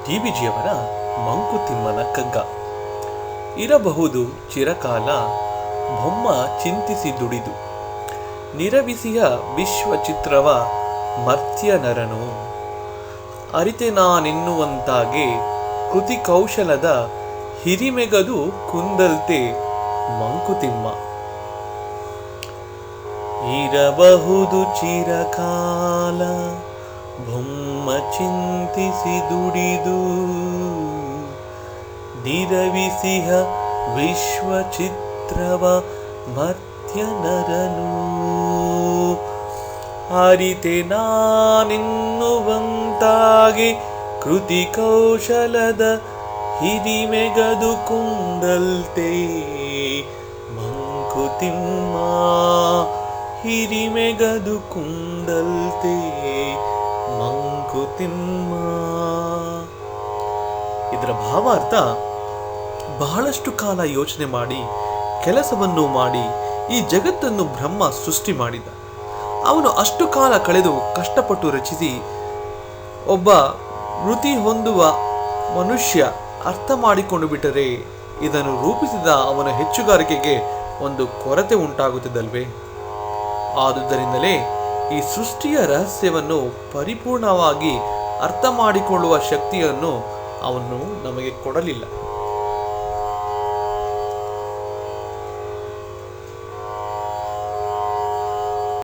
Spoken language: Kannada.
ಡಿವಿಜಿಯವರ ಮಂಕುತಿಮ್ಮನ ಕಗ್ಗ. ಇರಬಹುದು ಚಿರಕಾಲ ಬೊಮ್ಮ ಚಿಂತಿಸಿ ದುಡಿದು, ನಿರವಿಸಿಯ ವಿಶ್ವಚಿತ್ರವ ಮರ್ತ್ಯ ನರನು. ಅರಿತೆ ನಾನೆನ್ನುವಂತಾಗೆ ಕೃತಿ ಕೌಶಲದ ಹಿರಿಮೆಗದು ಕುಂದಲ್ತೆ ಮಂಕುತಿಮ್ಮ. ಇರಬಹುದು ಚಿರಕಾಲ ಬೊಮ್ಮ ಚಿಂತಿಸಿ ದುಡಿದು, ನಿರವಿಸಿಹ ವಿಶ್ವಚಿತ್ರವ ಮರ್ತ್ಯ ನರನು. ಅರಿತೆ ನಾನೆನ್ನುವಂತಾಗೆ ಕೃತಿ ಕೌಶಲದ ಹಿರಿಮೆಗದು ಕುಂದಲ್ತೆ ಮಂಕುತಿಮ್ಮ. ಹಿರಿಮೆಗದು ಕುಂದಲ್ತೆ ಮಂಕುತಿಮ್ಮ. ಇದರ ಭಾವಾರ್ಥ, ಬಹಳಷ್ಟು ಕಾಲ ಯೋಚನೆ ಮಾಡಿ ಕೆಲಸವನ್ನು ಮಾಡಿ ಈ ಜಗತ್ತನ್ನು ಬ್ರಹ್ಮ ಸೃಷ್ಟಿ ಮಾಡಿದ. ಅವನು ಅಷ್ಟು ಕಾಲ ಕಳೆದು ಕಷ್ಟಪಟ್ಟು ರಚಿಸಿ ಒಬ್ಬ ವೃತ್ತಿ ಹೊಂದುವ ಮನುಷ್ಯ ಅರ್ಥ ಮಾಡಿಕೊಂಡು ಬಿಟ್ಟರೆ ಇದನ್ನು ರೂಪಿಸಿದ ಅವನ ಹೆಚ್ಚುಗಾರಿಕೆಗೆ ಒಂದು ಕೊರತೆ ಉಂಟಾಗುತ್ತದಲ್ವೇ? ಆದುದರಿಂದಲೇ ಈ ಸೃಷ್ಟಿಯ ರಹಸ್ಯವನ್ನು ಪರಿಪೂರ್ಣವಾಗಿ ಅರ್ಥ ಮಾಡಿಕೊಳ್ಳುವ ಶಕ್ತಿಯನ್ನು ಅವನು ನಮಗೆ ಕೊಡಲಿಲ್ಲ.